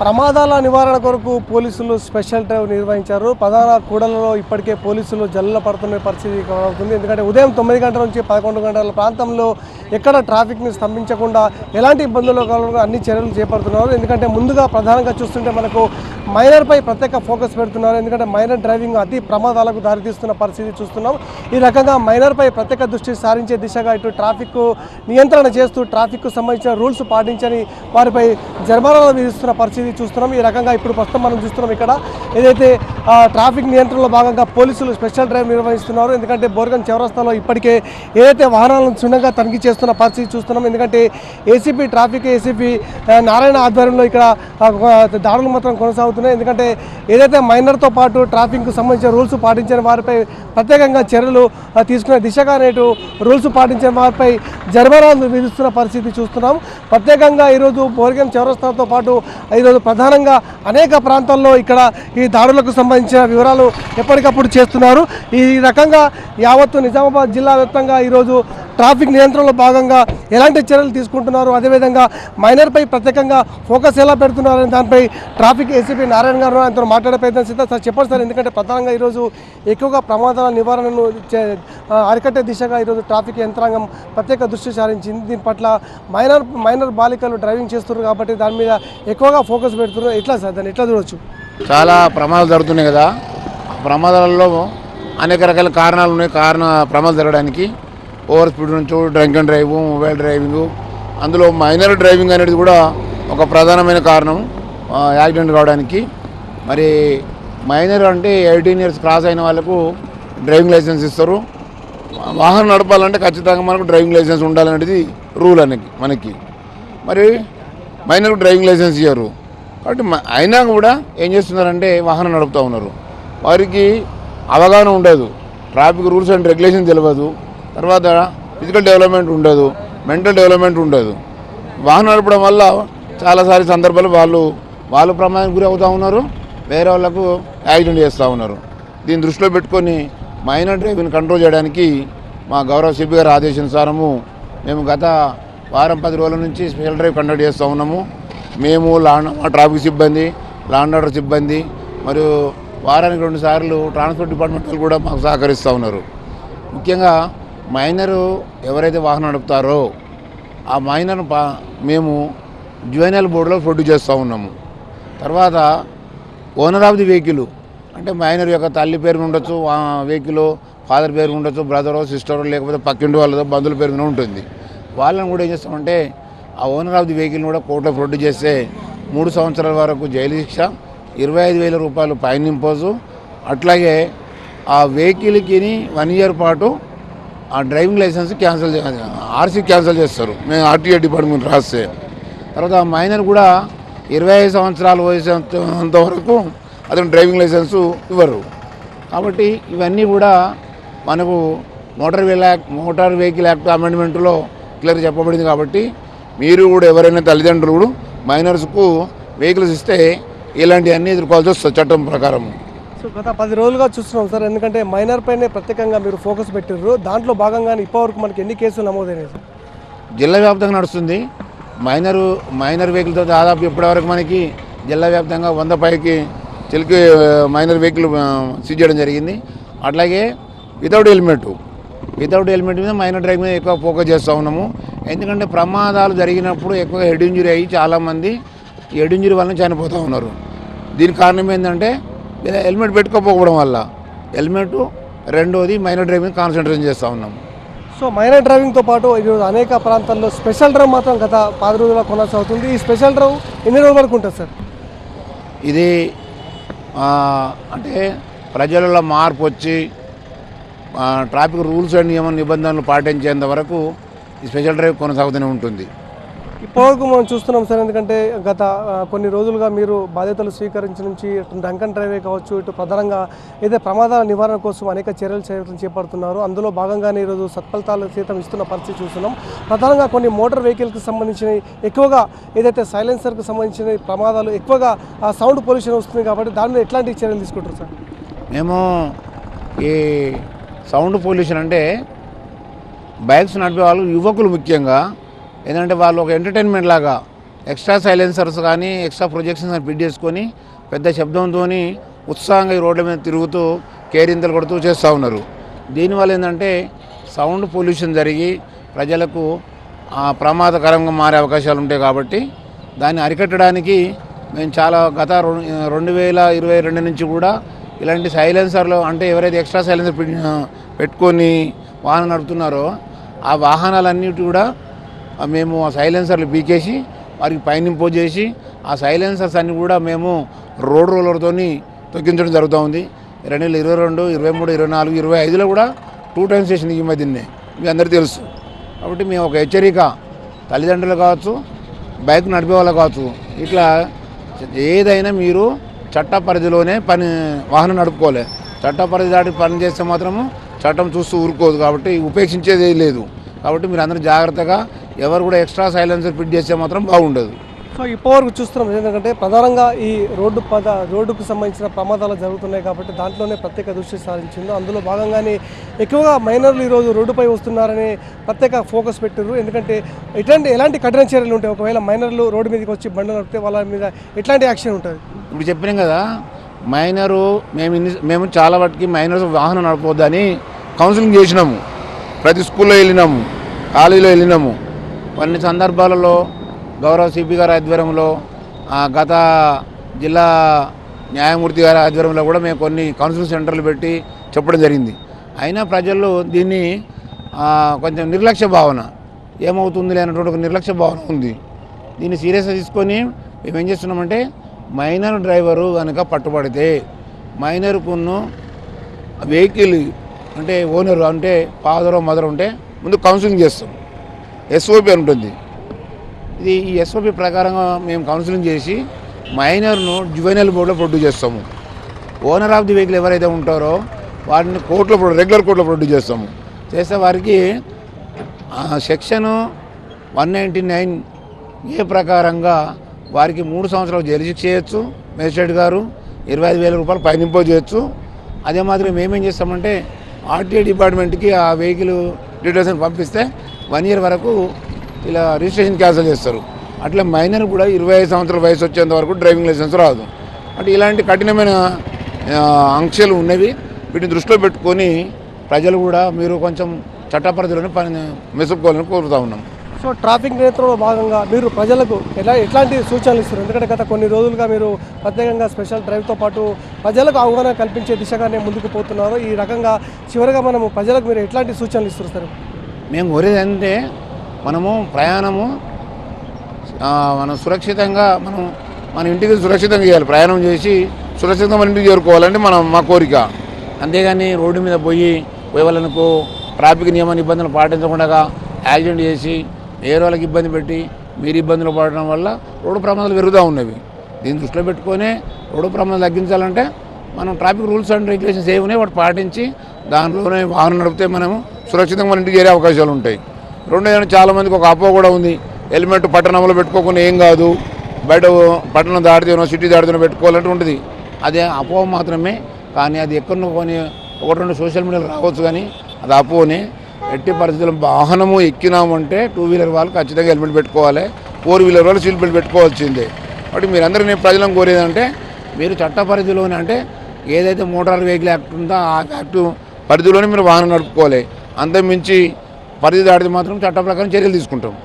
ప్రమాదాల నివారణ కొరకు పోలీసులు స్పెషల్ డ్రైవ్ నిర్వహించారు. ప్రధాన కూడలలో ఇప్పటికే పోలీసులు జల్లుల పడుతున్న పరిస్థితి అవుతుంది. ఎందుకంటే ఉదయం 9 గంటల నుంచి 11 గంటల ప్రాంతంలో ఎక్కడ ట్రాఫిక్ని స్తంభించకుండా ఎలాంటి ఇబ్బందులు కలగకుండా అన్ని చర్యలు చేపడుతున్నారు. ఎందుకంటే ముందుగా ప్రధానంగా చూస్తుంటే మనకు మైనర్పై ప్రత్యేక ఫోకస్ పెడుతున్నారు. ఎందుకంటే మైనర్ డ్రైవింగ్ అతి ప్రమాదాలకు దారితీస్తున్న పరిస్థితి చూస్తున్నాం. ఈ రకంగా మైనర్పై ప్రత్యేక దృష్టి సారించే దిశగా ఇటు ట్రాఫిక్ నియంత్రణ చేస్తూ ట్రాఫిక్కు సంబంధించిన రూల్స్ పాటించని వారిపై జరిమానాలు విధిస్తున్న పరిస్థితి చూస్తున్నాం. ఈ రకంగా ఇప్పుడు ప్రస్తుతం మనం చూస్తున్నాం ఇక్కడ ఏదైతే ట్రాఫిక్ నియంత్రణలో భాగంగా పోలీసులు స్పెషల్ డ్రైవ్ నిర్వహిస్తున్నారు. ఎందుకంటే బోర్గన్ చౌరస్తాలో ఇప్పటికే ఏదైతే వాహనాలను క్షుణ్ణంగా తనిఖీ చేస్తున్న పరిస్థితి చూస్తున్నాం. ఎందుకంటే ఏసీపీ ట్రాఫిక్ ఏసీపీ నారాయణ ఆధ్వర్యంలో ఇక్కడ దాడులు మాత్రం కొనసాగుతున్నాయి. ఎందుకంటే ఏదైతే మైనర్తో పాటు ట్రాఫిక్కు సంబంధించిన రూల్స్ పాటించిన వారిపై ప్రత్యేకంగా చర్యలు తీసుకునే దిశగా నేటు రూల్స్ పాటించిన వారిపై జరిమానాలు విధిస్తున్న పరిస్థితి చూస్తున్నాం. ప్రత్యేకంగా ఈరోజు బోర్గన్ చౌరస్తాతో పాటు ఈరోజు ప్రధానంగా అనేక ప్రాంతాల్లో ఇక్కడ ఈ దాడులకు సంబంధించిన వివరాలు ఎప్పటికప్పుడు చేస్తున్నారు. ఈ రకంగా యావత్తు నిజామాబాద్ జిల్లా వ్యాప్తంగా ఈరోజు ట్రాఫిక్ నియంత్రణలో భాగంగా ఎలాంటి చర్యలు తీసుకుంటున్నారు, అదేవిధంగా మైనర్పై ప్రత్యేకంగా ఫోకస్ ఎలా పెడుతున్నారు అనే దానిపై ట్రాఫిక్ ఏసీపీ నారాయణ గారు ఆయనతో మాట్లాడే ప్రయత్నం చేద్దాం. సార్ చెప్పండి సార్, ఎందుకంటే ప్రధానంగా ఈరోజు ఎక్కువగా ప్రమాదాల నివారణను అరికట్టే దిశగా ఈరోజు ట్రాఫిక్ యంత్రాంగం ప్రత్యేక దృష్టి సారించింది. దీని పట్ల మైనర్ బాలికలు డ్రైవింగ్ చేస్తున్నారు కాబట్టి దాని మీద ఎక్కువగా ఫోకస్ పెడుతున్నారు. ఎట్లా సార్ దాన్ని ఎట్లా చూడవచ్చు? చాలా ప్రమాదాలు జరుగుతున్నాయి కదా. ప్రమాదాలలో అనేక రకాల కారణాలు ఉన్నాయి. ప్రమాదాలు జరగడానికి ఓవర్ స్పీడ్ నుంచి drunk and drive, mobile driving, అందులో మైనర్ డ్రైవింగ్ అనేది కూడా ఒక ప్రధానమైన కారణం యాక్సిడెంట్ కావడానికి. మరి మైనర్ అంటే 18 ఇయర్స్ క్రాస్ అయిన వాళ్ళకు డ్రైవింగ్ లైసెన్స్ ఇస్తారు. వాహనం నడపాలంటే ఖచ్చితంగా మనకు డ్రైవింగ్ లైసెన్స్ ఉండాలనేది రూల్ మనకి. మరి మైనర్కు డ్రైవింగ్ లైసెన్స్ ఇవ్వరు కాబట్టి అయినా కూడా ఏం చేస్తున్నారంటే వాహనం నడుపుతూ ఉన్నారు. వారికి అవగాహన ఉండదు, ట్రాఫిక్ రూల్స్ అండ్ రెగ్యులేషన్ తెలియదు, తర్వాత ఫిజికల్ డెవలప్మెంట్ ఉండదు, మెంటల్ డెవలప్మెంట్ ఉండదు. వాహనం నడపడం వల్ల చాలాసారి సందర్భాలు వాళ్ళు ప్రమాదానికి గురి అవుతూ ఉన్నారు, వేరే వాళ్ళకు యాక్సిడెంట్ చేస్తూ ఉన్నారు. దీన్ని దృష్టిలో పెట్టుకొని మైనర్ డ్రైవింగ్ కంట్రోల్ చేయడానికి మా గౌరవ సిపి గారి ఆదేశానుసారము మేము గత వారం 10 రోజుల నుంచి స్పెషల్ డ్రైవ్ కండక్ట్ చేస్తూ ఉన్నాము. మేము ట్రాఫిక్ సిబ్బంది, లా అండ్ ఆర్డర్ సిబ్బంది, మరియు వారానికి 2 సార్లు ట్రాన్స్పోర్ట్ డిపార్ట్మెంట్లు కూడా మాకు సహకరిస్తూ ఉన్నారు. ముఖ్యంగా మైనరు ఎవరైతే వాహనం నడుపుతారో ఆ మైనర్ను మేము జ్యువెనైల్ బోర్డులో ప్రొడ్యూస్ చేస్తూ ఉన్నాము. తర్వాత ఓనర్ ఆఫ్ ది వెహికల్ అంటే మైనర్ యొక్క తల్లి పేరు ఉండొచ్చు, వెహికల్ ఫాదర్ పేరు ఉండొచ్చు, బ్రదరో సిస్టరో లేకపోతే పక్కింటి వాళ్ళతో బంధువుల పేరు మీద ఉంటుంది. వాళ్ళని కూడా ఏం చేస్తామంటే ఆ ఓనర్ ఆఫ్ ది వెహికల్ని కూడా కోర్టులో ప్రొడ్యూస్ చేస్తే 3 సంవత్సరాల వరకు జైలు శిక్ష, 25,000 రూపాయలు ఫైన్ ఇంపోజు. అట్లాగే ఆ వెహికల్కి 1 ఇయర్ పాటు ఆ డ్రైవింగ్ లైసెన్స్ ఆర్సీ క్యాన్సిల్ చేస్తారు మేము ఆర్టీఏ డిపార్ట్మెంట్ రాస్తే. తర్వాత మైనర్ కూడా 25 సంవత్సరాల వయసు అంతవరకు అతను డ్రైవింగ్ లైసెన్సు ఇవ్వరు. కాబట్టి ఇవన్నీ కూడా మనకు మోటార్ వెహికల్ యాక్ట్ అమెండ్మెంట్లో క్లియర్ చెప్పబడింది. కాబట్టి మీరు కూడా ఎవరైనా తల్లిదండ్రులు కూడా మైనర్స్కు వెహికల్స్ ఇస్తే ఇలాంటివన్నీ ఎదుర్కోవాల్సి వస్తుంది చట్టం ప్రకారం. సో గత 10 రోజులుగా చూస్తున్నాం సార్, ఎందుకంటే మైనర్ పైనే ప్రత్యేకంగా మీరు ఫోకస్ పెట్టారు. దాంట్లో భాగంగానే ఇప్పటివరకు మనకి ఎన్ని కేసులు నమోదైనాయి సార్? జిల్లా వ్యాప్తంగా నడుస్తుంది. మైనర్ వెహికల్తో దాదాపు ఇప్పటివరకు మనకి జిల్లా వ్యాప్తంగా 100 పైకి చిలికి మైనర్ వెహికల్ సీజ్ చేయడం జరిగింది. అట్లాగే వితౌట్ హెల్మెట్ మీద మైనర్ డ్రైవింగ్ మీద ఎక్కువ ఫోకస్ చేస్తూ ఉన్నాము. ఎందుకంటే ప్రమాదాలు జరిగినప్పుడు ఎక్కువగా హెడ్ ఇంజరీ అయ్యి చాలామంది హెడ్ ఇంజరీ వల్ల చనిపోతూ ఉన్నారు. దీనికి కారణం ఏంటంటే హెల్మెట్ పెట్టుకోకపోవడం వల్ల. హెల్మెట్, రెండోది మైనర్ డ్రైవింగ్ కాన్సన్ట్రేషన్ చేస్తూ ఉన్నాము. సో మైనర్ డ్రైవింగ్తో పాటు ఈరోజు అనేక ప్రాంతాల్లో స్పెషల్ డ్రైవ్ మాత్రం గత 10 రోజులుగా కొనసాగుతుంది. ఈ స్పెషల్ డ్రైవ్ ఎన్ని రోజుల వరకు ఉంటుంది సార్? ఇది అంటే ప్రజలలో మార్పు వచ్చి ట్రాఫిక్ రూల్స్ అండ్ నిబంధనలు పాటించేంత వరకు ఈ స్పెషల్ డ్రైవ్ కొనసాగుతూనే ఉంటుంది. ఇప్పటివరకు మనం చూస్తున్నాం సార్, ఎందుకంటే గత కొన్ని రోజులుగా మీరు బాధ్యతలు స్వీకరించి నుంచి డ్రంక్ అండ్ డ్రైవే కావచ్చు, ఇటు ప్రధానంగా ఏదైతే ప్రమాదాల నివారణ కోసం అనేక చర్యలు చేపడుతున్నారు. అందులో భాగంగానే ఈరోజు సత్ఫలితాలు సైతం ఇస్తున్న పరిస్థితి చూస్తున్నాం. ప్రధానంగా కొన్ని మోటార్ వెహికల్కి సంబంధించిన ఎక్కువగా ఏదైతే సైలెన్సర్కి సంబంధించిన ప్రమాదాలు ఎక్కువగా సౌండ్ పొల్యూషన్ వస్తుంది కాబట్టి దాని మీద ఎట్లాంటి చర్యలు తీసుకుంటారు సార్? మేము ఈ సౌండ్ పొల్యూషన్ అంటే బైక్స్ నడిపే వాళ్ళు యువకులు ముఖ్యంగా ఏంటంటే వాళ్ళు ఒక ఎంటర్టైన్మెంట్ లాగా ఎక్స్ట్రా సైలెన్సర్స్ కానీ ఎక్స్ట్రా ప్రొజెక్షన్స్ ఫిట్ చేసుకొని పెద్ద శబ్దంతో ఉత్సాహంగా ఈ రోడ్ల మీద తిరుగుతూ కేరింతలు కొడుతూ చేస్తూ ఉన్నారు. దీనివల్ల ఏంటంటే సౌండ్ పొల్యూషన్ జరిగి ప్రజలకు ప్రమాదకరంగా మారే అవకాశాలు ఉంటాయి. కాబట్టి దాన్ని అరికట్టడానికి మేము చాలా గత 2022 నుంచి కూడా ఇలాంటి సైలెన్సర్లు అంటే ఎవరైతే ఎక్స్ట్రా సైలెన్సర్ పెట్టుకొని వాహనం నడుపుతున్నారో ఆ వాహనాలన్నిటి కూడా మేము ఆ సైలెన్సర్లు బీకేసి వారికి పైన ఇంపోజ్ చేసి ఆ సైలెన్సర్స్ అన్ని కూడా మేము రోడ్ రోలర్తో తొక్కించడం జరుగుతూ ఉంది. 2022, 23, 24, 25లో కూడా 2 times చేసింది ఈ మధ్యనే, మీ అందరికీ తెలుసు. కాబట్టి మేము ఒక హెచ్చరిక తల్లిదండ్రులు కావచ్చు, బైక్ నడిపే వాళ్ళు కావచ్చు, ఇట్లా ఏదైనా మీరు చట్ట పరిధిలోనే వాహనం నడుపుకోవాలి. చట్ట పరిధి దాటి పని చేస్తే మాత్రము చట్టం చూస్తూ ఊరుకోదు. కాబట్టి ఉపేక్షించేది లేదు. కాబట్టి మీరు అందరూ జాగ్రత్తగా ఎవరు కూడా ఎక్స్ట్రా సైలెన్సర్ ఫిట్ చేస్తే మాత్రం బాగుండదు. సో ఇప్పటివరకు చూస్తున్నాం ఎందుకంటే ప్రధానంగా ఈ రోడ్డుకు సంబంధించిన ప్రమాదాలు జరుగుతున్నాయి కాబట్టి దాంట్లోనే ప్రత్యేక దృష్టి సారించింది. అందులో భాగంగానే ఎక్కువగా మైనర్లు ఈరోజు రోడ్డుపై వస్తున్నారని ప్రత్యేక ఫోకస్ పెట్టారు. ఎందుకంటే ఎలాంటి కఠిన చర్యలు ఉంటాయి ఒకవేళ మైనర్లు రోడ్డు మీదకి వచ్చి బండ్లు నడిపితే వాళ్ళ మీద ఎట్లాంటి యాక్షన్ ఉంటుంది? ఇప్పుడు చెప్పినాం కదా, మేము చాలా వాటికి మైనర్స్ వాహనం నడపొద్దని కౌన్సిలింగ్ చేసినాము. ప్రతి స్కూల్లో వెళ్ళినాము, కాలేజీలో వెళ్ళినాము. కొన్ని సందర్భాలలో గౌరవ సిపి గారి ఆధ్వర్యంలో గత జిల్లా న్యాయమూర్తి గారి ఆధ్వర్యంలో కూడా మేము కొన్ని కౌన్సిలింగ్ సెంటర్లు పెట్టి చెప్పడం జరిగింది. అయినా ప్రజల్లో దీన్ని కొంచెం నిర్లక్ష్య భావన ఏమవుతుంది లేనటువంటి ఒక నిర్లక్ష్య భావన ఉంది. దీన్ని సీరియస్గా తీసుకొని మేము ఏం చేస్తున్నామంటే మైనర్ డ్రైవరు కనుక పట్టుబడితే మైనర్కును వెహికల్ అంటే ఓనరు అంటే ఫాదరో మదర్ ఉంటే ముందు కౌన్సిలింగ్ చేస్తాం. ఎస్ఓపి అని ఉంటుంది. ఈ ఎస్ఓపి ప్రకారంగా మేము కౌన్సిలింగ్ చేసి మైనర్ను జువెనైల్ బోర్డులో ప్రొడ్యూస్ చేస్తాము. ఓనర్ ఆఫ్ ది వెహికల్ ఎవరైతే ఉంటారో వాటిని రెగ్యులర్ కోర్టులో ప్రొడ్యూస్ చేస్తాము. చేస్తే వారికి సెక్షన్ 199A ప్రకారంగా వారికి 3 సంవత్సరాలు జైలు శిక్ష చేయొచ్చు. మేజిస్ట్రేట్ గారు 25,000 రూపాయలు ఫైన్ ఇంపోజ్ చేయొచ్చు. అదే మాదిరి మేమేం చేస్తామంటే ఆర్టీఐ డిపార్ట్మెంట్కి ఆ వెహికల్ డీటెయిల్స్ పంపిస్తే 1 year వరకు ఇలా రిజిస్ట్రేషన్ క్యాన్సిల్ చేస్తారు. అట్లా మైనర్ కూడా 25 సంవత్సరాల వయసు వచ్చేంత వరకు డ్రైవింగ్ లైసెన్స్ రాదు. అంటే ఇలాంటి కఠినమైన ఆంక్షలు ఉన్నవి. వీటిని దృష్టిలో పెట్టుకొని ప్రజలు కూడా మీరు కొంచెం చట్టపరిధిలోనే పని మెసుక్కోవాలని కోరుతూ ఉన్నాం. సో ట్రాఫిక్ నియంత్రణలో భాగంగా మీరు ప్రజలకు ఎట్లాంటి సూచనలు ఇస్తారు? ఎందుకంటే గత కొన్ని రోజులుగా మీరు ప్రత్యేకంగా స్పెషల్ డ్రైవ్తో పాటు ప్రజలకు అవగాహన కల్పించే దిశగానే ముందుకు పోతున్నారు. ఈ రకంగా చివరిగా మనము ప్రజలకు మీరు ఎట్లాంటి సూచనలు ఇస్తారు సార్? మేము కోరేది అంటే మనము ప్రయాణము మనం సురక్షితంగా మన ఇంటికి సురక్షితంగా చేయాలి. ప్రయాణం చేసి సురక్షితంగా మన ఇంటికి చేరుకోవాలంటే మా కోరిక. అంతేగాని రోడ్డు మీద పోయే వాళ్ళకు ట్రాఫిక్ నియమ నిబంధనలు పాటించకుండా యాక్సిడెంట్ చేసి వేరే వాళ్ళకి ఇబ్బంది పెట్టి మీరు ఇబ్బందులు పడడం వల్ల రోడ్డు ప్రమాదాలు పెరుగుతూ ఉన్నవి. దీన్ని దృష్టిలో పెట్టుకొని రోడ్డు ప్రమాదాలు తగ్గించాలంటే మనం ట్రాఫిక్ రూల్స్ అండ్ రెగ్యులేషన్స్ ఏమున్నాయి వాటి పాటించి దాంట్లోనే వాహనం నడిపితే మనము సురక్షితంగా మన ఇంటికి చేరే అవకాశాలు ఉంటాయి. రెండోది చాలామందికి ఒక అపోహ కూడా ఉంది, హెల్మెట్ పట్టణంలో పెట్టుకోకుండా ఏం కాదు, బయట పట్టణం దాటితేనో సిటీ దాటితేనో పెట్టుకోవాలంటే ఉంటుంది. అదే అపోహ మాత్రమే. కానీ అది ఎక్కడో కొని 1-2 సోషల్ మీడియాలో రావచ్చు. కానీ అది అపోహనే. ఎట్టి పరిస్థితుల్లో వాహనము ఎక్కినామంటే 2 వీలర్ వాళ్ళు ఖచ్చితంగా హెల్మెట్ పెట్టుకోవాలి, 4 వీలర్ వాళ్ళు సీట్ బెల్ట్ పెట్టుకోవాల్సిందే. కాబట్టి మీరందరూ నేను ప్రజలను కోరేదంటే మీరు చట్ట పరిధిలోనే అంటే ఏదైతే మోటార్ వెహికల్ యాక్ట్ ఉందో ఆ యాక్ట్ పరిధిలోనే మీరు వాహనం నడుపుకోవాలి. అంతకుమించి పరిధి దాటితే మాత్రం చట్ట ప్రకారం చర్యలు తీసుకుంటాం.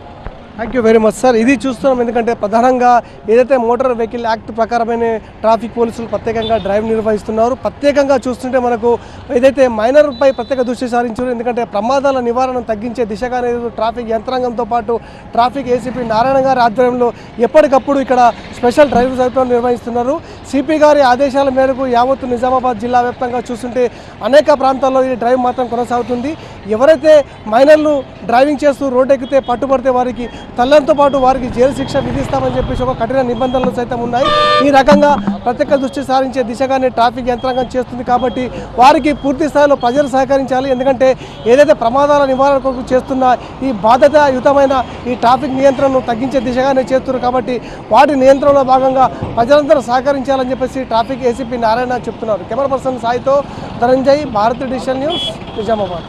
Thank you very much sir. ఇది చూస్తున్నాం ఎందుకంటే ప్రధానంగా ఏదైతే మోటార్ వెహికల్ యాక్ట్ ప్రకారమైన ట్రాఫిక్ పోలీసులు ప్రత్యేకంగా డ్రైవ్ నిర్వహిస్తున్నారు. ప్రత్యేకంగా చూస్తుంటే మనకు ఏదైతే మైనర్పై ప్రత్యేక దృష్టి సారించారు. ఎందుకంటే ప్రమాదాల నివారణ తగ్గించే దిశగానే ట్రాఫిక్ యంత్రాంగంతో పాటు ట్రాఫిక్ ఏసీపీ నారాయణ గారి ఆధ్వర్యంలో ఎప్పటికప్పుడు ఇక్కడ స్పెషల్ డ్రైవ్ సైతం నిర్వహిస్తున్నారు. సిపి గారి ఆదేశాల మేరకు యావత్తు నిజామాబాద్ జిల్లా వ్యాప్తంగా చూస్తుంటే అనేక ప్రాంతాల్లో ఈ డ్రైవ్ మాత్రం కొనసాగుతుంది. ఎవరైతే మైనర్లు డ్రైవింగ్ చేస్తూ రోడ్డు ఎక్కితే పట్టుబడితే వారికి తల్లంతో పాటు వారికి జైలు శిక్ష విధిస్తామని చెప్పేసి ఒక కఠిన నిబంధనలు సైతం ఉన్నాయి. ఈ రకంగా ప్రత్యేక దృష్టి సారించే దిశగానే ట్రాఫిక్ యంత్రాంగం చేస్తుంది. కాబట్టి వారికి పూర్తి స్థాయిలో ప్రజలు సహకరించాలి. ఎందుకంటే ఏదైతే ప్రమాదాల నివారణ కొరకు చేస్తున్న ఈ బాధ్యతాయుతమైన ఈ ట్రాఫిక్ నియంత్రణను తగ్గించే దిశగానే చేస్తున్నారు. కాబట్టి వాటి నియంత్రణలో భాగంగా ప్రజలందరూ సహకరించాలని చెప్పేసి ట్రాఫిక్ ఏసీపీ నారాయణ చెప్తున్నారు. కెమెరా పర్సన్ సాయితో ధనంజయ్, భారత్ డిజిటల్ న్యూస్, నిజామాబాద్.